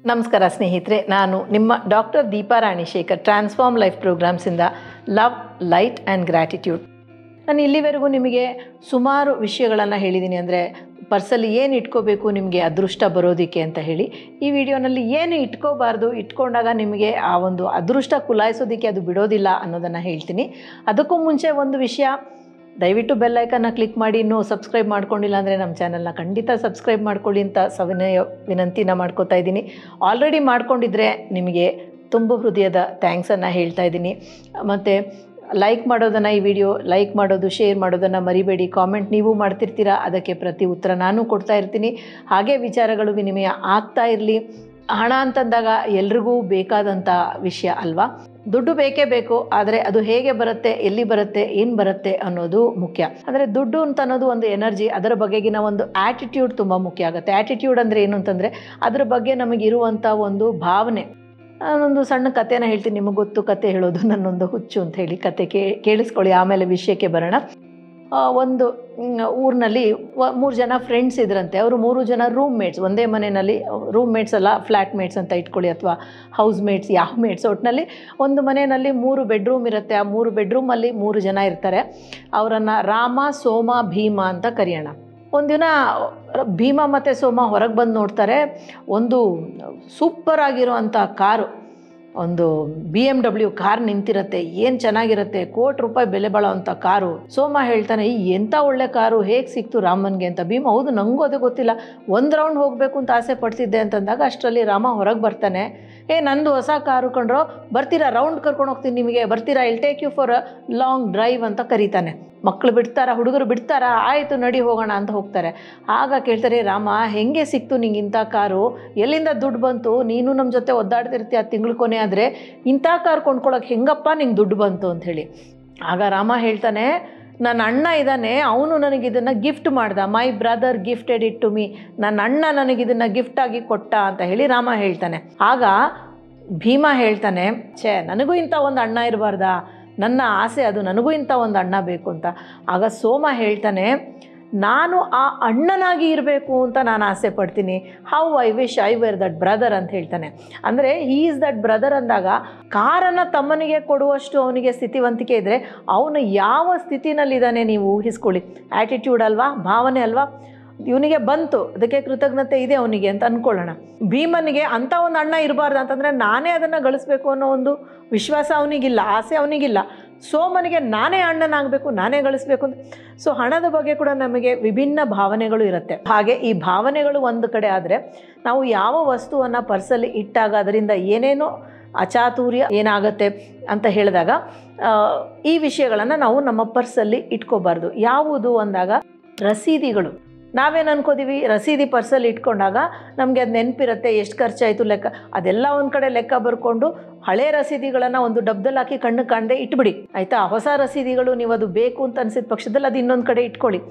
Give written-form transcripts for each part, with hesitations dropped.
ನಮಸ್ಕಾರ ಸ್ನೇಹಿತರೆ, ನಾನು ನಿಮ್ಮ doctor Deepa Ranishekhar, transform life ಪ್ರೋಗ್ರಾಮ್ಸಿಂದ ಲವ್, ಲೈಟ್ ಆ್ಯಂಡ್ ಗ್ರ್ಯಾಟಿಟ್ಯೂಡ್. ನಾನು ಇಲ್ಲಿವರೆಗೂ ನಿಮಗೆ ಸುಮಾರು ವಿಷಯಗಳನ್ನು ಹೇಳಿದ್ದೀನಿ. ಅಂದರೆ ಪರ್ಸಲ್ಲಿ ಏನು ಇಟ್ಕೋಬೇಕು ನಿಮಗೆ ಅದೃಷ್ಟ ಬರೋದಕ್ಕೆ ಅಂತ ಹೇಳಿ. ಈ ವಿಡಿಯೋನಲ್ಲಿ ಏನು ಇಟ್ಕೋಬಾರ್ದು, ಇಟ್ಕೊಂಡಾಗ ನಿಮಗೆ ಆ ಒಂದು ಅದೃಷ್ಟ ಕುಲಾಯಿಸೋದಕ್ಕೆ ಅದು ಬಿಡೋದಿಲ್ಲ ಅನ್ನೋದನ್ನು ಹೇಳ್ತೀನಿ. ಅದಕ್ಕೂ ಮುಂಚೆ ಒಂದು ವಿಷಯ, ದಯವಿಟ್ಟು ಬೆಲ್ ಐಕನ್ನ ಕ್ಲಿಕ್ ಮಾಡಿ. ಇನ್ನೂ ಸಬ್ಸ್ಕ್ರೈಬ್ ಮಾಡ್ಕೊಂಡಿಲ್ಲ ಅಂದರೆ ನಮ್ಮ ಚಾನಲ್ನ ಖಂಡಿತ ಸಬ್ಸ್ಕ್ರೈಬ್ ಮಾಡ್ಕೊಳ್ಳಿ ಅಂತ ಸವಿನಯ ವಿನಂತಿನ ಮಾಡ್ಕೋತಾ ಇದ್ದೀನಿ. ಆಲ್ರೆಡಿ ಮಾಡ್ಕೊಂಡಿದ್ರೆ ನಿಮಗೆ ತುಂಬ ಹೃದಯದ ಥ್ಯಾಂಕ್ಸನ್ನು ಹೇಳ್ತಾ ಇದ್ದೀನಿ. ಮತ್ತು ಲೈಕ್ ಮಾಡೋದನ್ನು, ಈ ವಿಡಿಯೋ ಲೈಕ್ ಮಾಡೋದು, ಶೇರ್ ಮಾಡೋದನ್ನು ಮರಿಬೇಡಿ. ಕಾಮೆಂಟ್ ನೀವು ಮಾಡ್ತಿರ್ತೀರ, ಅದಕ್ಕೆ ಪ್ರತಿ ಉತ್ತರ ನಾನು ಕೊಡ್ತಾ ಇರ್ತೀನಿ. ಹಾಗೆ ವಿಚಾರಗಳು ವಿನಿಮಯ ಆಗ್ತಾ ಇರಲಿ. ಹಣ ಅಂತಂದಾಗ ಎಲ್ರಿಗೂ ಬೇಕಾದಂಥ ವಿಷಯ ಅಲ್ವಾ. ದುಡ್ಡು ಬೇಕೇ ಬೇಕು, ಆದರೆ ಅದು ಹೇಗೆ ಬರುತ್ತೆ, ಎಲ್ಲಿ ಬರುತ್ತೆ, ಏನು ಬರುತ್ತೆ ಅನ್ನೋದು ಮುಖ್ಯ. ಅಂದರೆ ದುಡ್ಡು ಅಂತ ಅನ್ನೋದು ಒಂದು ಎನರ್ಜಿ, ಅದರ ಬಗೆಗಿನ ಒಂದು ಆ್ಯಟಿಟ್ಯೂಡ್ ತುಂಬ ಮುಖ್ಯ ಆಗುತ್ತೆ. ಆ್ಯಟಿಟ್ಯೂಡ್ ಅಂದರೆ ಏನು ಅಂತಂದರೆ ಅದರ ಬಗ್ಗೆ ನಮಗಿರುವಂಥ ಒಂದು ಭಾವನೆ. ನಾನೊಂದು ಸಣ್ಣ ಕಥೆನ ಹೇಳ್ತೀನಿ, ನಿಮಗೆ ಗೊತ್ತು ಕತೆ ಹೇಳೋದು ನನ್ನೊಂದು ಹುಚ್ಚು ಅಂತ ಹೇಳಿ. ಕತೆ ಕೇಳಿಸ್ಕೊಳ್ಳಿ, ಆಮೇಲೆ ವಿಷಯಕ್ಕೆ ಬರೋಣ. ಒಂದು ಊರಿನಲ್ಲಿ 3 ಜನ ಫ್ರೆಂಡ್ಸ್ ಇದ್ರಂತೆ. ಅವರು 3 ಜನ ರೂಮ್ ಮೇಟ್ಸ್, ಒಂದೇ ಮನೆಯಲ್ಲಿ ರೂಮ್ ಮೇಟ್ಸ್ ಅಲ್ಲ, ಫ್ಲ್ಯಾಟ್ ಮೇಟ್ಸ್ ಅಂತ ಇಟ್ಕೊಳ್ಳಿ, ಅಥವಾ ಹೌಸ್ ಮೇಟ್ಸ್, ಯಾವ ಮೇಟ್ಸ್. ಒಟ್ಟಿನಲ್ಲಿ ಒಂದು ಮನೆಯಲ್ಲಿ 3 ಬೆಡ್ರೂಮ್ ಇರುತ್ತೆ. ಆ 3 ಬೆಡ್ರೂಮಲ್ಲಿ 3 ಜನ ಇರ್ತಾರೆ. ಅವರನ್ನು ರಾಮ, ಸೋಮ, ಭೀಮ ಅಂತ ಕರೆಯೋಣ. ಒಂದಿನ ಭೀಮ ಮತ್ತು ಸೋಮ ಹೊರಗೆ ಬಂದು ನೋಡ್ತಾರೆ, ಒಂದು ಸೂಪರ್ ಆಗಿರುವಂಥ ಕಾರು, ಒಂದು BMW ಕಾರ್ ನಿಂತಿರುತ್ತೆ. ಏನು ಚೆನ್ನಾಗಿರುತ್ತೆ, ₹1,00,00,000 ಬೆಲೆ ಬಾಳೋವಂಥ ಕಾರು. ಸೋಮ ಹೇಳ್ತಾನೆ, ಎಂಥ ಒಳ್ಳೆ ಕಾರು, ಹೇಗೆ ಸಿಕ್ತು ರಾಮನ್ಗೆ ಅಂತ. ಭೀಮ, ಹೌದು ನನಗೂ ಅದು ಗೊತ್ತಿಲ್ಲ, ಒಂದು ರೌಂಡ್ ಹೋಗಬೇಕು ಅಂತ ಆಸೆ ಪಡ್ತಿದ್ದೆ ಅಂತಂದಾಗ ಅಷ್ಟರಲ್ಲಿ ರಾಮ ಹೊರಗೆ ಬರ್ತಾನೆ. ನಂದು ಹೊಸ ಕಾರು ಕೊಂಡ್ರೋ, ಬರ್ತೀರಾ, ರೌಂಡ್ ಕರ್ಕೊಂಡು ಹೋಗ್ತೀನಿ ನಿಮಗೆ, ಬರ್ತೀರಾ, I'll take you for a long drive ಅಂತ ಕರೀತಾನೆ. ಮಕ್ಕಳು ಬಿಡ್ತಾರಾ, ಹುಡುಗರು ಬಿಡ್ತಾರಾ, ಆಯಿತು ನಡಿ ಹೋಗೋಣ ಅಂತ ಹೋಗ್ತಾರೆ. ಆಗ ಕೇಳ್ತಾರೆ, ರಾಮ ಹೆಂಗೆ ಸಿಕ್ತು ನಿಂಗೆ ಇಂಥ ಕಾರು, ಎಲ್ಲಿಂದ ದುಡ್ಡು ಬಂತು, ನೀನು ನಮ್ಮ ಜೊತೆ ಒದ್ದಾಡ್ತಿರ್ತೀಯ, ತಿಂಗಳು ಕೊನೆ ಆದರೆ ಇಂಥ ಕಾರು ಕೊಂಡ್ಕೊಳ್ಳೋಕೆ ಹೆಂಗಪ್ಪ ನಿಂಗೆ ದುಡ್ಡು ಬಂತು ಅಂಥೇಳಿ. ಆಗ ರಾಮ ಹೇಳ್ತಾನೆ, ನನ್ನ ಅಣ್ಣ ಇದ್ದಾನೆ, ಅವನು ನನಗಿದನ್ನು ಗಿಫ್ಟ್ ಮಾಡ್ದ, my brother gifted it to me, ನನ್ನ ಅಣ್ಣ ನನಗಿದನ್ನು ಗಿಫ್ಟಾಗಿ ಕೊಟ್ಟ ಅಂತ ಹೇಳಿ ರಾಮ ಹೇಳ್ತಾನೆ. ಆಗ ಭೀಮ ಹೇಳ್ತಾನೆ, ನನಗೂ ಇಂಥ ಒಂದು ಅಣ್ಣ ಇರಬಾರ್ದಾ, ನನ್ನ ಆಸೆ ಅದು, ನನಗೂ ಇಂಥ ಒಂದು ಅಣ್ಣ ಬೇಕು ಅಂತ. ಆಗ ಸೋಮ ಹೇಳ್ತಾನೆ, ನಾನು ಆ ಅಣ್ಣನಾಗಿ ಇರಬೇಕು ಅಂತ ನಾನು ಆಸೆ ಪಡ್ತೀನಿ. How I wish I were that brother ಅಂತ ಹೇಳ್ತಾನೆ. ಅಂದರೆ ಹೀ ಈಸ್ ದಟ್ ಬ್ರದರ್ ಅಂದಾಗ ಕಾರನ್ನು ತಮ್ಮನಿಗೆ ಕೊಡುವಷ್ಟು ಅವನಿಗೆ ಸ್ಥಿತಿವಂತಿಕೆ ಇದ್ದರೆ ಅವನು ಯಾವ ಸ್ಥಿತಿನಲ್ಲಿದ್ದಾನೆ ನೀವು ಊಹಿಸ್ಕೊಳ್ಳಿ. ಆ್ಯಟಿಟ್ಯೂಡ್ ಅಲ್ವಾ, ಭಾವನೆ ಅಲ್ವಾ. ಇವನಿಗೆ ಬಂತು, ಅದಕ್ಕೆ ಕೃತಜ್ಞತೆ ಇದೆ ಅವನಿಗೆ ಅಂತ ಅಂದ್ಕೊಳ್ಳೋಣ. ಭೀಮನಿಗೆ ಅಂಥ ಒಂದು ಅಣ್ಣ ಇರಬಾರ್ದು ಅಂತಂದರೆ ನಾನೇ ಅದನ್ನು ಗಳಿಸ್ಬೇಕು ಅನ್ನೋ ಒಂದು ವಿಶ್ವಾಸ ಅವನಿಗಿಲ್ಲ, ಆಸೆ ಅವನಿಗಿಲ್ಲ. ಸೋಮನಿಗೆ ನಾನೇ ಅಣ್ಣನಾಗಬೇಕು, ನಾನೇ ಗಳಿಸ್ಬೇಕು ಅಂತ. ಸೊ ಹಣದ ಬಗ್ಗೆ ಕೂಡ ನಮಗೆ ವಿಭಿನ್ನ ಭಾವನೆಗಳು ಇರುತ್ತೆ. ಹಾಗೆ ಈ ಭಾವನೆಗಳು ಒಂದು ಕಡೆ ಆದರೆ, ನಾವು ಯಾವ ವಸ್ತುವನ್ನು ಪರ್ಸಲ್ಲಿ ಇಟ್ಟಾಗ ಅದರಿಂದ ಏನೇನೋ ಅಚಾತುರ್ಯ ಏನಾಗುತ್ತೆ ಅಂತ ಹೇಳಿದಾಗ ಈ ವಿಷಯಗಳನ್ನು ನಾವು ನಮ್ಮ ಪರ್ಸಲ್ಲಿ ಇಟ್ಕೋಬಾರ್ದು. ಯಾವುದು ಅಂದಾಗ ರಸೀದಿಗಳು. ನಾವೇನು ಅನ್ಕೋತೀವಿ, ರಸೀದಿ ಪರ್ಸಲ್ಲಿ ಇಟ್ಕೊಂಡಾಗ ನಮಗೆ ಅದು ನೆನಪಿರುತ್ತೆ, ಎಷ್ಟು ಖರ್ಚಾಯಿತು ಲೆಕ್ಕ, ಅದೆಲ್ಲ ಒಂದು ಕಡೆ ಲೆಕ್ಕ ಬರ್ಕೊಂಡು ಹಳೆ ರಸೀದಿಗಳನ್ನು ಒಂದು ಡಬ್ದಲ್ಲಿ ಹಾಕಿ ಕಣ್ಣು ಕಾಣದೆ ಇಟ್ಬಿಡಿ, ಆಯಿತಾ. ಹೊಸ ರಸೀದಿಗಳು ನೀವು ಅದು ಬೇಕು ಅಂತ ಅನಿಸಿದ ಪಕ್ಷದಲ್ಲಿ ಅದು ಇನ್ನೊಂದು ಕಡೆ ಇಟ್ಕೊಳ್ಳಿ.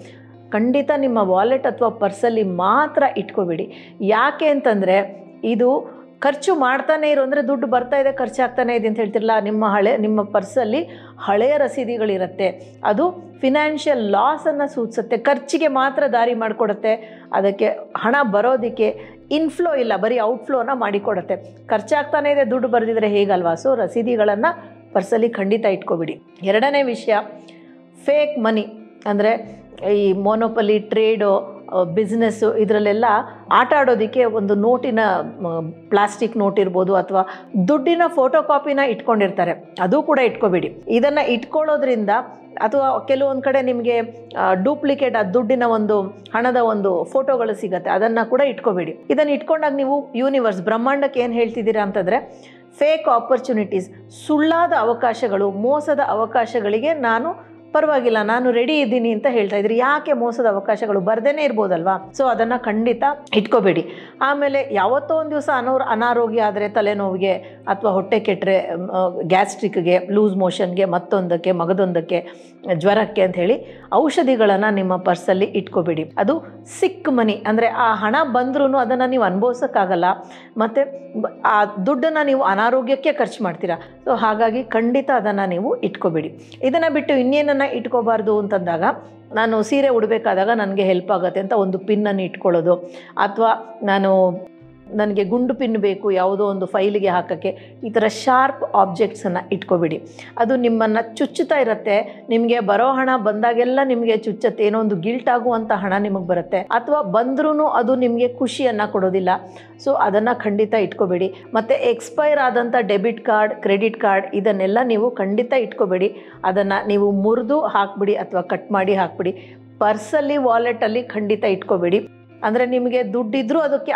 ಖಂಡಿತ ನಿಮ್ಮ ವಾಲೆಟ್ ಅಥವಾ ಪರ್ಸಲ್ಲಿ ಮಾತ್ರ ಇಟ್ಕೋಬೇಡಿ. ಯಾಕೆ ಅಂತಂದರೆ ಇದು ಖರ್ಚು ಮಾಡ್ತಾನೆ ಇರೋ, ಅಂದರೆ ದುಡ್ಡು ಬರ್ತಾ ಇದೆ ಖರ್ಚಾಗ್ತಾನೆ ಇದೆ ಅಂತ ಹೇಳ್ತಿರಲ್ಲ, ನಿಮ್ಮ ಪರ್ಸಲ್ಲಿ ಹಳೆಯ ರಸೀದಿಗಳಿರುತ್ತೆ. ಅದು ಫಿನಾನ್ಷಿಯಲ್ ಲಾಸನ್ನು ಸೂಚಿಸುತ್ತೆ, ಖರ್ಚಿಗೆ ಮಾತ್ರ ದಾರಿ ಮಾಡಿಕೊಡುತ್ತೆ. ಅದಕ್ಕೆ ಹಣ ಬರೋದಕ್ಕೆ ಇನ್ಫ್ಲೋ ಇಲ್ಲ, ಬರೀ ಔಟ್ಫ್ಲೋನ ಮಾಡಿಕೊಡುತ್ತೆ. ಖರ್ಚಾಗ್ತಾನೆ ಇದೆ, ದುಡ್ಡು ಬರೆದಿದ್ರೆ ಹೇಗಲ್ವಾ. ಸೊ ರಸೀದಿಗಳನ್ನು ಪರ್ಸಲ್ಲಿ ಖಂಡಿತ ಇಟ್ಕೊಬಿಡಿ. ಎರಡನೇ ವಿಷಯ, ಫೇಕ್ ಮನಿ. ಅಂದರೆ ಈ ಮೊನೊಪಲಿ ಟ್ರೇಡು, ಬಿಸ್ನೆಸ್ಸು, ಇದರಲ್ಲೆಲ್ಲ ಆಟ ಆಡೋದಕ್ಕೆ ಒಂದು ನೋಟಿನ, ಪ್ಲಾಸ್ಟಿಕ್ ನೋಟ್ ಇರ್ಬೋದು ಅಥವಾ ದುಡ್ಡಿನ ಫೋಟೋ ಕಾಪಿನ ಇಟ್ಕೊಂಡಿರ್ತಾರೆ, ಅದು ಕೂಡ ಇಟ್ಕೋಬೇಡಿ. ಇದನ್ನು ಇಟ್ಕೊಳ್ಳೋದ್ರಿಂದ ಅಥವಾ ಕೆಲವೊಂದು ಕಡೆ ನಿಮಗೆ ಡೂಪ್ಲಿಕೇಟ್ ದುಡ್ಡಿನ ಒಂದು ಹಣದ ಒಂದು ಫೋಟೋಗಳು ಸಿಗುತ್ತೆ, ಅದನ್ನು ಕೂಡ ಇಟ್ಕೋಬೇಡಿ. ಇದನ್ನು ಇಟ್ಕೊಂಡಾಗ ನೀವು ಯೂನಿವರ್ಸ್, ಬ್ರಹ್ಮಾಂಡಕ್ಕೆ ಏನು ಹೇಳ್ತಿದ್ದೀರಾ ಅಂತಂದರೆ, ಫೇಕ್ ಆಪರ್ಚುನಿಟೀಸ್, ಸುಳ್ಳಾದ ಅವಕಾಶಗಳು, ಮೋಸದ ಅವಕಾಶಗಳಿಗೆ ನಾನು ಪರವಾಗಿಲ್ಲ, ನಾನು ರೆಡಿ ಇದ್ದೀನಿ ಅಂತ ಹೇಳ್ತಾ ಇದ್ರಿ. ಯಾಕೆ ಮೋಸದ ಅವಕಾಶಗಳು ಬರ್ದೇನೆ ಇರ್ಬೋದಲ್ವಾ. ಸೊ ಅದನ್ನು ಖಂಡಿತ ಇಟ್ಕೋಬೇಡಿ. ಆಮೇಲೆ ಯಾವತ್ತೋ ಒಂದು ದಿವಸ ಅನಾರೋಗ್ಯ ಆದರೆ, ತಲೆನೋವಿಗೆ ಅಥವಾ ಹೊಟ್ಟೆ ಕೆಟ್ಟರೆ, ಗ್ಯಾಸ್ಟ್ರಿಕ್ಗೆ, ಲೂಸ್ ಮೋಷನ್ಗೆ, ಮತ್ತೊಂದಕ್ಕೆ, ಮಗದೊಂದಕ್ಕೆ, ಜ್ವರಕ್ಕೆ ಅಂತ ಹೇಳಿ ಔಷಧಿಗಳನ್ನು ನಿಮ್ಮ ಪರ್ಸಲ್ಲಿ ಇಟ್ಕೋಬೇಡಿ. ಅದು ಸಿಕ್ ಮನಿ, ಅಂದರೆ ಆ ಹಣ ಬಂದ್ರೂ ಅದನ್ನು ನೀವು ಅನುಭವಿಸೋಕ್ಕಾಗಲ್ಲ, ಮತ್ತು ಆ ದುಡ್ಡನ್ನು ನೀವು ಅನಾರೋಗ್ಯಕ್ಕೆ ಖರ್ಚು ಮಾಡ್ತೀರಾ. ಸೊ ಹಾಗಾಗಿ ಖಂಡಿತ ಅದನ್ನು ನೀವು ಇಟ್ಕೋಬೇಡಿ. ಇದನ್ನು ಬಿಟ್ಟು ಇನ್ನೇನನ್ನು ಇಟ್ಕೋಬಾರ್ದು ಅಂತಂದಾಗ, ನಾನು ಸೀರೆ ಉಡಬೇಕಾದಾಗ ನನಗೆ ಹೆಲ್ಪ್ ಆಗುತ್ತೆ ಅಂತ ಒಂದು ಪಿನ್ನನ್ನು ಇಟ್ಕೊಳ್ಳೋದು, ಅಥವಾ ನಾನು ನನಗೆ ಗುಂಡು ಪಿನ್ ಬೇಕು ಯಾವುದೋ ಒಂದು ಫೈಲಿಗೆ ಹಾಕೋಕ್ಕೆ, ಈ ಥರ ಶಾರ್ಪ್ ಆಬ್ಜೆಕ್ಟ್ಸನ್ನು ಇಟ್ಕೊಬಿಡಿ. ಅದು ನಿಮ್ಮನ್ನು ಚುಚ್ಚುತ್ತಾ ಇರುತ್ತೆ. ನಿಮಗೆ ಬರೋ ಹಣ ಬಂದಾಗೆಲ್ಲ ನಿಮಗೆ ಚುಚ್ಚತ್ತೆ, ಏನೋ ಒಂದು ಗಿಲ್ಟ್ ಆಗುವಂಥ ಹಣ ನಿಮಗೆ ಬರುತ್ತೆ, ಅಥವಾ ಬಂದ್ರೂ ಅದು ನಿಮಗೆ ಖುಷಿಯನ್ನು ಕೊಡೋದಿಲ್ಲ. ಸೊ ಅದನ್ನು ಖಂಡಿತ ಇಟ್ಕೋಬೇಡಿ. ಮತ್ತು ಎಕ್ಸ್ಪೈರ್ ಆದಂಥ ಡೆಬಿಟ್ ಕಾರ್ಡ್, ಕ್ರೆಡಿಟ್ ಕಾರ್ಡ್ ಇದನ್ನೆಲ್ಲ ನೀವು ಖಂಡಿತ ಇಟ್ಕೋಬೇಡಿ. ಅದನ್ನು ನೀವು ಮುರಿದು ಹಾಕ್ಬಿಡಿ ಅಥವಾ ಕಟ್ ಮಾಡಿ ಹಾಕ್ಬಿಡಿ. ಪರ್ಸಲ್ಲಿ, ವಾಲೆಟಲ್ಲಿ ಖಂಡಿತ ಇಟ್ಕೋಬೇಡಿ. ಅಂದರೆ ನಿಮಗೆ ದುಡ್ಡಿದ್ರೂ ಅದಕ್ಕೆ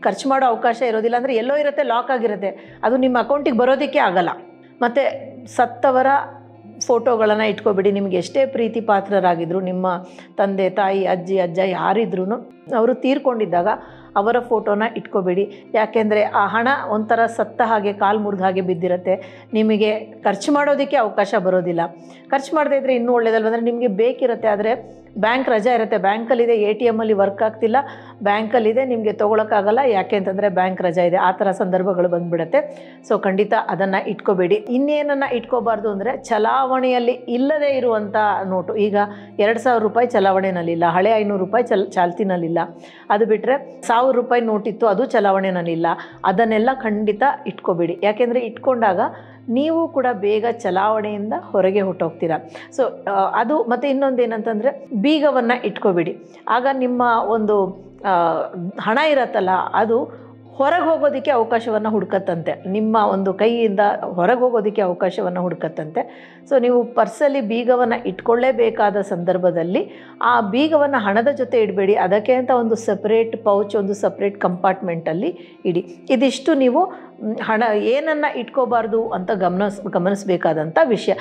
ಖರ್ಚು ಮಾಡೋ ಅವಕಾಶ ಇರೋದಿಲ್ಲ. ಅಂದರೆ ಎಲ್ಲೋ ಇರುತ್ತೆ, ಲಾಕ್ ಆಗಿರುತ್ತೆ, ಅದು ನಿಮ್ಮ ಅಕೌಂಟಿಗೆ ಬರೋದಕ್ಕೆ ಆಗಲ್ಲ. ಮತ್ತು ಸತ್ತವರ ಫೋಟೋಗಳನ್ನು ಇಟ್ಕೊಬೇಡಿ. ನಿಮಗೆ ಎಷ್ಟೇ ಪ್ರೀತಿ ಪಾತ್ರರಾಗಿದ್ದರು, ನಿಮ್ಮ ತಂದೆ ತಾಯಿ, ಅಜ್ಜಿ ಅಜ್ಜ ಯಾರಿದ್ರೂ ಅವರು ತೀರ್ಕೊಂಡಿದ್ದಾಗ ಅವರ ಫೋಟೋನ ಇಟ್ಕೋಬೇಡಿ. ಯಾಕೆಂದರೆ ಆ ಹಣ ಒಂಥರ ಸತ್ತ ಹಾಗೆ, ಕಾಲು ಮುರಿದ ಹಾಗೆ ಬಿದ್ದಿರುತ್ತೆ. ನಿಮಗೆ ಖರ್ಚು ಮಾಡೋದಕ್ಕೆ ಅವಕಾಶ ಬರೋದಿಲ್ಲ. ಖರ್ಚು ಮಾಡದೇ ಇದ್ದರೆ ಇನ್ನೂ ಒಳ್ಳೆಯದಲ್ವ. ಅಂದರೆ ನಿಮಗೆ ಬೇಕಿರುತ್ತೆ, ಆದರೆ ಬ್ಯಾಂಕ್ ರಜೆ ಇರುತ್ತೆ, ಬ್ಯಾಂಕಲ್ಲಿದೆ, ATM ಅಲ್ಲಿ ವರ್ಕ್ ಆಗ್ತಿಲ್ಲ, ಬ್ಯಾಂಕಲ್ಲಿದೆ, ನಿಮಗೆ ತೊಗೊಳಕ್ಕಾಗಲ್ಲ. ಯಾಕೆ ಅಂತಂದರೆ ಬ್ಯಾಂಕ್ ರಜೆ ಇದೆ. ಆ ಥರ ಸಂದರ್ಭಗಳು ಬಂದುಬಿಡುತ್ತೆ. ಸೊ ಖಂಡಿತ ಅದನ್ನು ಇಟ್ಕೋಬೇಡಿ. ಇನ್ನೇನನ್ನು ಇಟ್ಕೋಬಾರ್ದು ಅಂದರೆ ಚಲಾವಣೆಯಲ್ಲಿ ಇಲ್ಲದೇ ಇರುವಂಥ ನೋಟು. ಈಗ 2000 ರೂಪಾಯಿ ಚಲಾವಣೆನಲ್ಲಿಲ್ಲ, ಹಳೆ 500 ರೂಪಾಯಿ ಚಾಲ್ತಿನಲ್ಲಿಲ್ಲ. ಅದು ಬಿಟ್ಟರೆ 1000 ರೂಪಾಯಿ ನೋಟಿತ್ತು, ಅದು ಚಲಾವಣೆನಲ್ಲಿಲ್ಲ. ಅದನ್ನೆಲ್ಲ ಖಂಡಿತ ಇಟ್ಕೋಬೇಡಿ. ಯಾಕೆಂದರೆ ಇಟ್ಕೊಂಡಾಗ ನೀವು ಕೂಡ ಬೇಗ ಚಲಾವಣೆಯಿಂದ ಹೊರಗೆ ಹೊರಟೋಗ್ತೀರಾ. ಸೊ ಅದು ಮತ್ತು ಇನ್ನೊಂದು ಏನಂತಂದರೆ ಬೀಗವನ್ನು ಇಟ್ಕೋಬೇಡಿ. ಆಗ ನಿಮ್ಮ ಒಂದು ಹಣ ಇರತ್ತಲ್ಲ, ಅದು ಹೊರಗೆ ಹೋಗೋದಕ್ಕೆ ಅವಕಾಶವನ್ನು ಹುಡುಕತ್ತಂತೆ, ನಿಮ್ಮ ಒಂದು ಕೈಯಿಂದ ಹೊರಗೆ ಹೋಗೋದಕ್ಕೆ ಅವಕಾಶವನ್ನು ಹುಡುಕತ್ತಂತೆ. ಸೊ ನೀವು ಪರ್ಸಲ್ಲಿ ಬೀಗವನ್ನು ಇಟ್ಕೊಳ್ಳೇಬೇಕಾದ ಸಂದರ್ಭದಲ್ಲಿ ಆ ಬೀಗವನ್ನು ಹಣದ ಜೊತೆ ಇಡಬೇಡಿ. ಅದಕ್ಕೆ ಅಂತ ಒಂದು ಸಪ್ರೇಟ್ ಪೌಚ್, ಒಂದು ಸಪ್ರೇಟ್ ಕಂಪಾರ್ಟ್ಮೆಂಟಲ್ಲಿ ಇಡಿ. ಇದಿಷ್ಟು ನೀವು ಹಣ ಏನನ್ನು ಇಟ್ಕೋಬಾರ್ದು ಅಂತ ಗಮನಿಸಬೇಕಾದಂಥ ವಿಷಯ.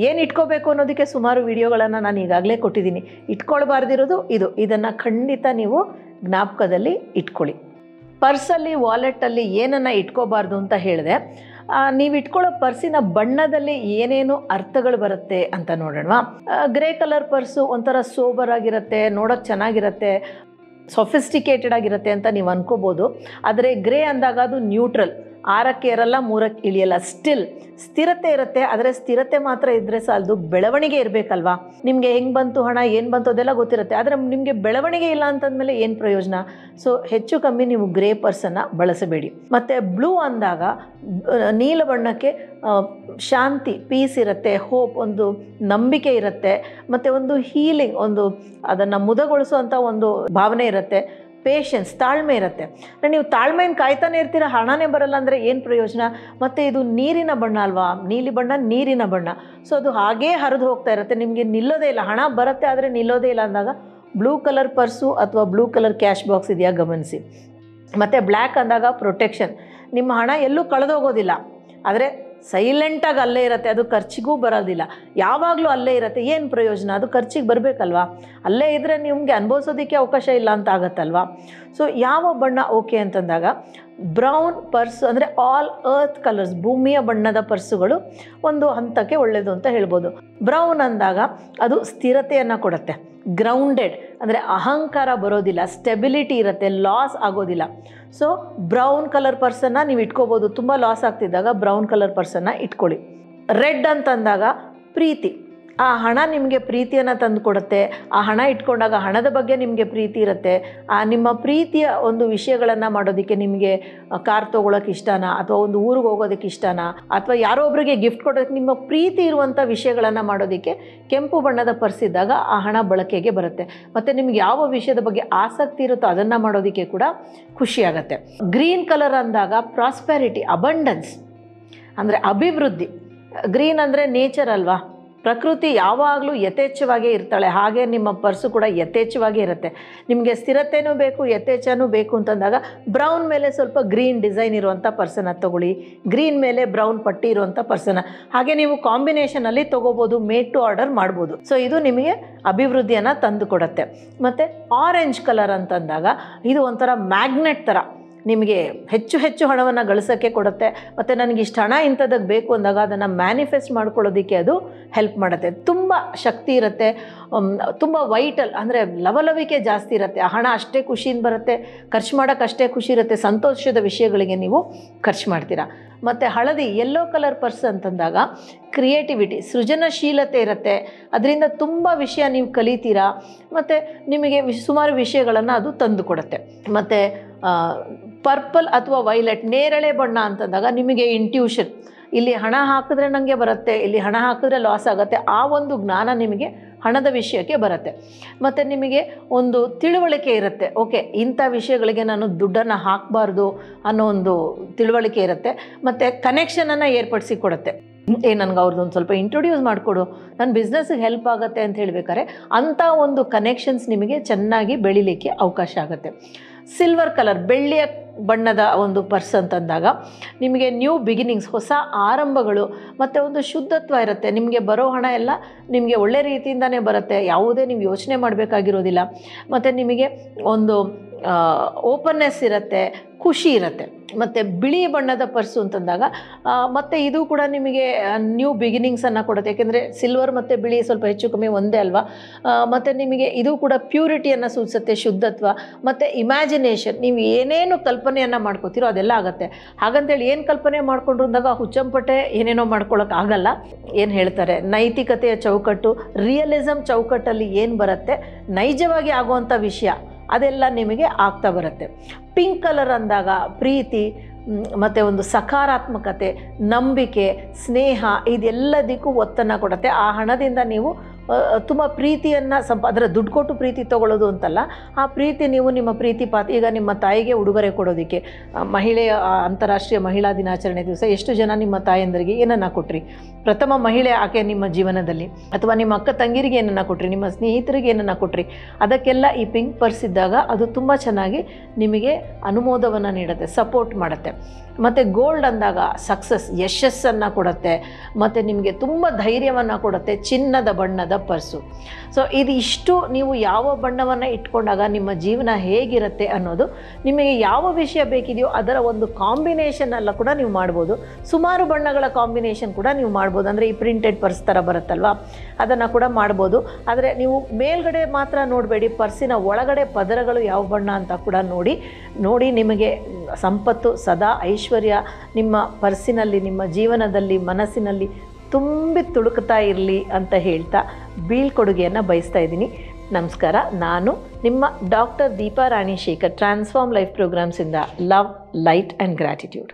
ಏನು ಇಟ್ಕೋಬೇಕು ಅನ್ನೋದಕ್ಕೆ ಸುಮಾರು ವಿಡಿಯೋಗಳನ್ನು ನಾನು ಈಗಾಗಲೇ ಕೊಟ್ಟಿದ್ದೀನಿ. ಇಟ್ಕೊಳ್ಬಾರ್ದಿರೋದು ಇದನ್ನು ಖಂಡಿತ ನೀವು ಜ್ಞಾಪಕದಲ್ಲಿ ಇಟ್ಕೊಳ್ಳಿ. ಪರ್ಸಲ್ಲಿ, ವಾಲೆಟಲ್ಲಿ ಏನನ್ನು ಇಟ್ಕೋಬಾರ್ದು ಅಂತ ಹೇಳಿದೆ. ನೀವು ಇಟ್ಕೊಳ್ಳೋ ಪರ್ಸಿನ ಬಣ್ಣದಲ್ಲಿ ಏನೇನು ಅರ್ಥಗಳು ಬರುತ್ತೆ ಅಂತ ನೋಡೋಣ. ಗ್ರೇ ಕಲರ್ ಪರ್ಸು ಒಂಥರ ಸೋಬರ್ ಆಗಿರುತ್ತೆ, ನೋಡೋಕ್ಕೆ ಚೆನ್ನಾಗಿರುತ್ತೆ, ಸೊಫಿಸ್ಟಿಕೇಟೆಡ್ ಆಗಿರುತ್ತೆ ಅಂತ ನೀವು ಅನ್ಕೋಬೋದು. ಆದರೆ ಗ್ರೇ ಅಂದಾಗ ಅದು ನ್ಯೂಟ್ರಲ್, 6ಕ್ಕೆ ಏರಲ್ಲ, 3ಕ್ಕೆ ಇಳಿಯಲ್ಲ, ಸ್ಥಿರತೆ ಇರುತ್ತೆ. ಆದರೆ ಸ್ಥಿರತೆ ಮಾತ್ರ ಇದ್ದರೆ ಸಾಲದು, ಬೆಳವಣಿಗೆ ಇರಬೇಕಲ್ವಾ. ನಿಮಗೆ ಹೆಂಗೆ ಬಂತು ಹಣ, ಏನು ಬಂತು ಅದೆಲ್ಲ ಗೊತ್ತಿರುತ್ತೆ, ಆದರೆ ನಿಮಗೆ ಬೆಳವಣಿಗೆ ಇಲ್ಲ ಅಂತಂದಮೇಲೆ ಏನು ಪ್ರಯೋಜನ. ಸೊ ಹೆಚ್ಚು ಕಮ್ಮಿ ನೀವು ಗ್ರೇ ಪರ್ಸನ್ನು ಬಳಸಬೇಡಿ. ಮತ್ತು ಬ್ಲೂ ಅಂದಾಗ ನೀಲ ಬಣ್ಣಕ್ಕೆ ಶಾಂತಿ, ಪೀಸ್ ಇರುತ್ತೆ, ಹೋಪ್, ಒಂದು ನಂಬಿಕೆ ಇರುತ್ತೆ, ಮತ್ತು ಒಂದು ಹೀಲಿಂಗ್, ಒಂದು ಅದನ್ನು ಮುದಗೊಳಿಸುವಂಥ ಒಂದು ಭಾವನೆ ಇರುತ್ತೆ. ಪೇಷನ್ಸ್, ತಾಳ್ಮೆ ಇರುತ್ತೆ. ನೀವು ತಾಳ್ಮೆಯನ್ನು ಕಾಯ್ತಾನೆ ಇರ್ತೀರ, ಹಣನೇ ಬರಲ್ಲ ಅಂದರೆ ಏನು ಪ್ರಯೋಜನ. ಮತ್ತು ಇದು ನೀರಿನ ಬಣ್ಣ ಅಲ್ವಾ, ನೀಲಿ ಬಣ್ಣ ನೀರಿನ ಬಣ್ಣ. ಸೊ ಅದು ಹಾಗೇ ಹರಿದು ಹೋಗ್ತಾ ಇರುತ್ತೆ, ನಿಮಗೆ ನಿಲ್ಲೋದೇ ಇಲ್ಲ. ಹಣ ಬರುತ್ತೆ ಆದರೆ ನಿಲ್ಲೋದೇ ಇಲ್ಲ ಅಂದಾಗ ಬ್ಲೂ ಕಲರ್ ಪರ್ಸು ಅಥವಾ ಬ್ಲೂ ಕಲರ್ ಕ್ಯಾಶ್ ಬಾಕ್ಸ್ ಇದೆಯಾ ಗಮನಿಸಿ. ಮತ್ತು ಬ್ಲ್ಯಾಕ್ ಅಂದಾಗ ಪ್ರೊಟೆಕ್ಷನ್, ನಿಮ್ಮ ಹಣ ಎಲ್ಲೂ ಕಳೆದೋಗೋದಿಲ್ಲ, ಆದರೆ ಸೈಲೆಂಟಾಗಿ ಅಲ್ಲೇ ಇರುತ್ತೆ, ಅದು ಖರ್ಚಿಗೂ ಬರೋದಿಲ್ಲ, ಯಾವಾಗಲೂ ಅಲ್ಲೇ ಇರುತ್ತೆ. ಏನು ಪ್ರಯೋಜನ, ಅದು ಖರ್ಚಿಗೆ ಬರಬೇಕಲ್ವಾ. ಅಲ್ಲೇ ಇದ್ದರೆ ನಿಮಗೆ ಅನುಭವಿಸೋದಕ್ಕೆ ಅವಕಾಶ ಇಲ್ಲ ಅಂತ ಆಗುತ್ತಲ್ವ. ಸೊ ಯಾವ ಬಣ್ಣ ಓಕೆ ಅಂತಂದಾಗ ಬ್ರೌನ್ ಪರ್ಸ್, ಅಂದರೆ ಆಲ್ ಅರ್ತ್ ಕಲರ್ಸ್, ಭೂಮಿಯ ಬಣ್ಣದ ಪರ್ಸುಗಳು ಒಂದು ಹಂತಕ್ಕೆ ಒಳ್ಳೆಯದು ಅಂತ ಹೇಳ್ಬೋದು. ಬ್ರೌನ್ ಅಂದಾಗ ಅದು ಸ್ಥಿರತೆಯನ್ನು ಕೊಡುತ್ತೆ, ಗ್ರೌಂಡೆಡ್, ಅಂದರೆ ಅಹಂಕಾರ ಬರೋದಿಲ್ಲ, ಸ್ಟೆಬಿಲಿಟಿ ಇರುತ್ತೆ, ಲಾಸ್ ಆಗೋದಿಲ್ಲ. ಸೊ ಬ್ರೌನ್ ಕಲರ್ ಪರ್ಸನ್ನು ನೀವು ಇಟ್ಕೋಬೋದು. ತುಂಬ ಲಾಸ್ ಆಗ್ತಿದ್ದಾಗ ಬ್ರೌನ್ ಕಲರ್ ಪರ್ಸನ್ನು ಇಟ್ಕೊಳ್ಳಿ. ರೆಡ್ ಅಂತಂದಾಗ ಪ್ರೀತಿ, ಆ ಹಣ ನಿಮಗೆ ಪ್ರೀತಿಯನ್ನು ತಂದು ಕೊಡುತ್ತೆ. ಆ ಹಣ ಇಟ್ಕೊಂಡಾಗ ಹಣದ ಬಗ್ಗೆ ನಿಮಗೆ ಪ್ರೀತಿ ಇರುತ್ತೆ. ಆ ನಿಮ್ಮ ಪ್ರೀತಿಯ ಒಂದು ವಿಷಯಗಳನ್ನು ಮಾಡೋದಕ್ಕೆ, ನಿಮಗೆ ಕಾರ್ ತೊಗೊಳಕ್ಕೆ ಇಷ್ಟನಾ, ಅಥವಾ ಒಂದು ಊರಿಗೆ ಹೋಗೋದಕ್ಕೆ ಇಷ್ಟನಾ, ಅಥವಾ ಯಾರೋ ಒಬ್ಬರಿಗೆ ಗಿಫ್ಟ್ ಕೊಡೋದಕ್ಕೆ, ನಿಮ್ಮ ಪ್ರೀತಿ ಇರುವಂಥ ವಿಷಯಗಳನ್ನು ಮಾಡೋದಕ್ಕೆ ಕೆಂಪು ಬಣ್ಣದ ಪರ್ಸಿದ್ದಾಗ ಆ ಹಣ ಬಳಕೆಗೆ ಬರುತ್ತೆ. ಮತ್ತು ನಿಮ್ಗೆ ಯಾವ ವಿಷಯದ ಬಗ್ಗೆ ಆಸಕ್ತಿ ಇರುತ್ತೋ ಅದನ್ನು ಮಾಡೋದಕ್ಕೆ ಕೂಡ ಖುಷಿಯಾಗತ್ತೆ. ಗ್ರೀನ್ ಕಲರ್ ಅಂದಾಗ ಪ್ರಾಸ್ಪೆರಿಟಿ, ಅಬಂಡೆನ್ಸ್, ಅಂದರೆ ಅಭಿವೃದ್ಧಿ. ಗ್ರೀನ್ ಅಂದರೆ ನೇಚರ್ ಅಲ್ವಾ, ಪ್ರಕೃತಿ ಯಾವಾಗಲೂ ಯಥೇಚ್ಛವಾಗೇ ಇರ್ತಾಳೆ. ಹಾಗೆ ನಿಮ್ಮ ಪರ್ಸು ಕೂಡ ಯಥೇಚ್ಛವಾಗೇ ಇರುತ್ತೆ. ನಿಮಗೆ ಸ್ಥಿರತೆಯೂ ಬೇಕು, ಯಥೇಚ್ಛನೂ ಬೇಕು ಅಂತಂದಾಗ ಬ್ರೌನ್ ಮೇಲೆ ಸ್ವಲ್ಪ ಗ್ರೀನ್ ಡಿಸೈನ್ ಇರುವಂಥ ಪರ್ಸನ್ನ ತೊಗೊಳ್ಳಿ, ಗ್ರೀನ್ ಮೇಲೆ ಬ್ರೌನ್ ಪಟ್ಟಿ ಇರುವಂಥ ಪರ್ಸನ್ನ. ಹಾಗೆ ನೀವು ಕಾಂಬಿನೇಷನಲ್ಲಿ ತೊಗೋಬೋದು, ಮೇಡ್ ಟು ಆರ್ಡರ್ ಮಾಡ್ಬೋದು. ಸೊ ಇದು ನಿಮಗೆ ಅಭಿವೃದ್ಧಿಯನ್ನು ತಂದು ಕೊಡುತ್ತೆ. ಮತ್ತು ಆರೆಂಜ್ ಕಲರ್ ಅಂತಂದಾಗ ಇದು ಒಂಥರ ಮ್ಯಾಗ್ನೆಟ್ ಥರ, ನಿಮಗೆ ಹೆಚ್ಚು ಹೆಚ್ಚು ಹಣವನ್ನು ಗಳಿಸೋಕ್ಕೆ ಕೊಡುತ್ತೆ. ಮತ್ತು ನನಗೆ ಇಷ್ಟು ಹಣ ಇಂಥದ್ದಕ್ಕೆ ಬೇಕು ಅಂದಾಗ ಅದನ್ನು ಮ್ಯಾನಿಫೆಸ್ಟ್ ಮಾಡ್ಕೊಳ್ಳೋದಕ್ಕೆ ಅದು ಹೆಲ್ಪ್ ಮಾಡುತ್ತೆ. ತುಂಬ ಶಕ್ತಿ ಇರುತ್ತೆ, ತುಂಬ ವೈಟಲ್, ಅಂದರೆ ಲವಲವಿಕೆ ಜಾಸ್ತಿ ಇರುತ್ತೆ. ಆ ಹಣ ಅಷ್ಟೇ ಖುಷಿಯಿಂದ ಬರುತ್ತೆ, ಖರ್ಚು ಮಾಡೋಕ್ಕೆ ಅಷ್ಟೇ ಖುಷಿ ಇರುತ್ತೆ, ಸಂತೋಷದ ವಿಷಯಗಳಿಗೆ ನೀವು ಖರ್ಚು ಮಾಡ್ತೀರಾ. ಮತ್ತು ಹಳದಿ, ಯೆಲ್ಲೋ ಕಲರ್ ಪರ್ಸ್ ಅಂತಂದಾಗ ಕ್ರಿಯೇಟಿವಿಟಿ, ಸೃಜನಶೀಲತೆ ಇರುತ್ತೆ, ಅದರಿಂದ ತುಂಬ ವಿಷಯ ನೀವು ಕಲಿತೀರಾ, ಮತ್ತು ನಿಮಗೆ ಸುಮಾರು ವಿಷಯಗಳನ್ನು ಅದು ತಂದು ಕೊಡುತ್ತೆ. ಮತ್ತು ಪರ್ಪಲ್ ಅಥವಾ ವೈಲೆಟ್ ನೇರಳೆ ಬಣ್ಣ ಅಂತಂದಾಗ ನಿಮಗೆ ಇಂಟ್ಯೂಷನ್, ಇಲ್ಲಿ ಹಣ ಹಾಕಿದ್ರೆ ನನಗೆ ಬರುತ್ತೆ, ಇಲ್ಲಿ ಹಣ ಹಾಕಿದ್ರೆ ಲಾಸ್ ಆಗುತ್ತೆ, ಆ ಒಂದು ಜ್ಞಾನ ನಿಮಗೆ ಹಣದ ವಿಷಯಕ್ಕೆ ಬರುತ್ತೆ. ಮತ್ತು ನಿಮಗೆ ಒಂದು ತಿಳುವಳಿಕೆ ಇರುತ್ತೆ, ಓಕೆ ಇಂಥ ವಿಷಯಗಳಿಗೆ ನಾನು ದುಡ್ಡನ್ನು ಹಾಕಬಾರ್ದು ಅನ್ನೋ ಒಂದು ತಿಳುವಳಿಕೆ ಇರುತ್ತೆ. ಮತ್ತು ಕನೆಕ್ಷನನ್ನು ಏರ್ಪಡಿಸಿ ಕೊಡುತ್ತೆ. ನನಗೆ ಅವ್ರದ್ದೊಂದು ಸ್ವಲ್ಪ ಇಂಟ್ರೊಡ್ಯೂಸ್ ಮಾಡಿಕೊಡು, ನನ್ನ ಬಿಸ್ನೆಸ್ಸಿಗೆ ಹೆಲ್ಪ್ ಆಗುತ್ತೆ ಅಂತ ಹೇಳ್ಬೇಕಾದ್ರೆ ಅಂಥ ಒಂದು ಕನೆಕ್ಷನ್ಸ್ ನಿಮಗೆ ಚೆನ್ನಾಗಿ ಬೆಳಿಲಿಕ್ಕೆ ಅವಕಾಶ ಆಗುತ್ತೆ. ಸಿಲ್ವರ್ ಕಲರ್, ಬೆಳ್ಳಿಯ ಬಣ್ಣದ ಒಂದು ಪರ್ಸ್ ಅಂತಂದಾಗ ನಿಮಗೆ ನ್ಯೂ ಬಿಗಿನಿಂಗ್ಸ್, ಹೊಸ ಆರಂಭಗಳು ಮತ್ತು ಒಂದು ಶುದ್ಧತ್ವ ಇರುತ್ತೆ. ನಿಮಗೆ ಬರೋ ಹಣ ಎಲ್ಲ ನಿಮಗೆ ಒಳ್ಳೆ ರೀತಿಯಿಂದನೇ ಬರುತ್ತೆ, ಯಾವುದೇ ನೀವು ಯೋಚನೆ ಮಾಡಬೇಕಾಗಿರೋದಿಲ್ಲ. ಮತ್ತು ನಿಮಗೆ ಒಂದು ಓಪನ್ನೆಸ್ ಇರುತ್ತೆ, ಖುಷಿ ಇರುತ್ತೆ. ಮತ್ತು ಬಿಳಿ ಬಣ್ಣದ ಪರ್ಸು ಅಂತಂದಾಗ ಮತ್ತು ಇದು ಕೂಡ ನಿಮಗೆ ನ್ಯೂ ಬಿಗಿನಿಂಗ್ಸನ್ನು ಕೊಡುತ್ತೆ. ಯಾಕೆಂದರೆ ಸಿಲ್ವರ್ ಮತ್ತು ಬಿಳಿ ಸ್ವಲ್ಪ ಹೆಚ್ಚು ಕಮ್ಮಿ ಒಂದೇ ಅಲ್ವಾ. ಮತ್ತು ನಿಮಗೆ ಇದು ಕೂಡ ಪ್ಯೂರಿಟಿಯನ್ನು ಸೂಚಿಸುತ್ತೆ, ಶುದ್ಧತ್ವ ಮತ್ತು ಇಮ್ಯಾಜಿನೇಷನ್. ನೀವು ಏನೇನು ಕಲ್ಪನೆಯನ್ನು ಮಾಡ್ಕೋತೀರೋ ಅದೆಲ್ಲ ಆಗುತ್ತೆ. ಹಾಗಂತೇಳಿ ಏನು ಕಲ್ಪನೆ ಮಾಡಿಕೊಂಡ್ರು ಅಂದಾಗ ಹುಚ್ಚಂಪಟ್ಟೆ ಏನೇನೋ ಮಾಡ್ಕೊಳ್ಳೋಕ್ಕಾಗಲ್ಲ. ಏನು ಹೇಳ್ತಾರೆ, ನೈತಿಕತೆಯ ಚೌಕಟ್ಟು, ರಿಯಲಿಸಮ್ ಚೌಕಟ್ಟಲ್ಲಿ ಏನು ಬರುತ್ತೆ, ನೈಜವಾಗಿ ಆಗುವಂಥ ವಿಷಯ ಅದೆಲ್ಲ ನಿಮಗೆ ಆಗ್ತಾ ಬರುತ್ತೆ. ಪಿಂಕ್ ಕಲರ್ ಅಂದಾಗ ಪ್ರೀತಿ ಮತ್ತು ಒಂದು ಸಕಾರಾತ್ಮಕತೆ, ನಂಬಿಕೆ, ಸ್ನೇಹ ಇದೆಲ್ಲದಕ್ಕೂ ಒತ್ತನ್ನು ಕೊಡುತ್ತೆ. ಆ ಹಣದಿಂದ ನೀವು ತುಂಬ ಪ್ರೀತಿಯನ್ನು ಅದರ ದುಡ್ಡು ಕೊಟ್ಟು ಪ್ರೀತಿ ತೊಗೊಳ್ಳೋದು ಅಂತಲ್ಲ, ಆ ಪ್ರೀತಿ ನೀವು ನಿಮ್ಮ ಪ್ರೀತಿ ಈಗ ನಿಮ್ಮ ತಾಯಿಗೆ ಉಡುಗೊರೆ ಕೊಡೋದಕ್ಕೆ ಮಹಿಳೆಯ ಅಂತಾರಾಷ್ಟ್ರೀಯ ಮಹಿಳಾ ದಿನಾಚರಣೆ ದಿವಸ ಎಷ್ಟು ಜನ ನಿಮ್ಮ ತಾಯಂದರಿಗೆ ಏನನ್ನು ಕೊಟ್ರಿ, ಪ್ರಥಮ ಮಹಿಳೆ ಆಕೆ ನಿಮ್ಮ ಜೀವನದಲ್ಲಿ, ಅಥವಾ ನಿಮ್ಮ ಅಕ್ಕ ತಂಗಿರಿಗೆ ಏನನ್ನು ಕೊಟ್ರಿ, ನಿಮ್ಮ ಸ್ನೇಹಿತರಿಗೆ ಏನನ್ನು ಕೊಟ್ರಿ, ಅದಕ್ಕೆಲ್ಲ ಈ ಪಿಂಕ್ ಪರ್ಸ್ ಇದ್ದಾಗ ಅದು ತುಂಬ ಚೆನ್ನಾಗಿ ನಿಮಗೆ ಅನುಮೋದವನ್ನು ನೀಡುತ್ತೆ, ಸಪೋರ್ಟ್ ಮಾಡುತ್ತೆ. ಮತ್ತು ಗೋಲ್ಡ್ ಅಂದಾಗ ಸಕ್ಸಸ್, ಯಶಸ್ಸನ್ನು ಕೊಡುತ್ತೆ ಮತ್ತು ನಿಮಗೆ ತುಂಬ ಧೈರ್ಯವನ್ನು ಕೊಡುತ್ತೆ. ಚಿನ್ನದ ಬಣ್ಣದ ಪರ್ಸು. ಸೊ ಇದಿಷ್ಟು ನೀವು ಯಾವ ಬಣ್ಣವನ್ನು ಇಟ್ಕೊಂಡಾಗ ನಿಮ್ಮ ಜೀವನ ಹೇಗಿರುತ್ತೆ ಅನ್ನೋದು, ನಿಮಗೆ ಯಾವ ವಿಷಯ ಬೇಕಿದೆಯೋ ಅದರ ಒಂದು ಕಾಂಬಿನೇಷನ್ ಎಲ್ಲ ಕೂಡ ನೀವು ಮಾಡ್ಬೋದು. ಸುಮಾರು ಬಣ್ಣಗಳ ಕಾಂಬಿನೇಷನ್ ಕೂಡ ನೀವು ಮಾಡ್ಬೋದು. ಅಂದರೆ ಈ ಪ್ರಿಂಟೆಡ್ ಪರ್ಸ್ ಥರ ಬರುತ್ತಲ್ವ, ಅದನ್ನು ಕೂಡ ಮಾಡ್ಬೋದು. ಆದರೆ ನೀವು ಮೇಲ್ಗಡೆ ಮಾತ್ರ ನೋಡಬೇಡಿ, ಪರ್ಸಿನ ಒಳಗಡೆ ಪದರಗಳು ಯಾವ ಬಣ್ಣ ಅಂತ ಕೂಡ ನೋಡಿ ನಿಮಗೆ ಸಂಪತ್ತು, ಸದಾ ಐಶ್ವರ್ಯ ನಿಮ್ಮ ಪರ್ಸಿನಲ್ಲಿ, ನಿಮ್ಮ ಜೀವನದಲ್ಲಿ, ಮನಸ್ಸಿನಲ್ಲಿ ತುಂಬಿ ತುಳುಕ್ತಾ ಇರಲಿ ಅಂತ ಹೇಳ್ತಾ ಬೀಳ್ಕೊಡುಗೆಯನ್ನು ಬಯಸ್ತಾ ಇದ್ದೀನಿ. ನಮಸ್ಕಾರ. ನಾನು ನಿಮ್ಮ doctor Deepa Rani Shekhar, transform life ಪ್ರೋಗ್ರಾಮ್ಸಿಂದ ಲವ್, ಲೈಟ್ ಆ್ಯಂಡ್ ಗ್ರ್ಯಾಟಿಟ್ಯೂಡ್.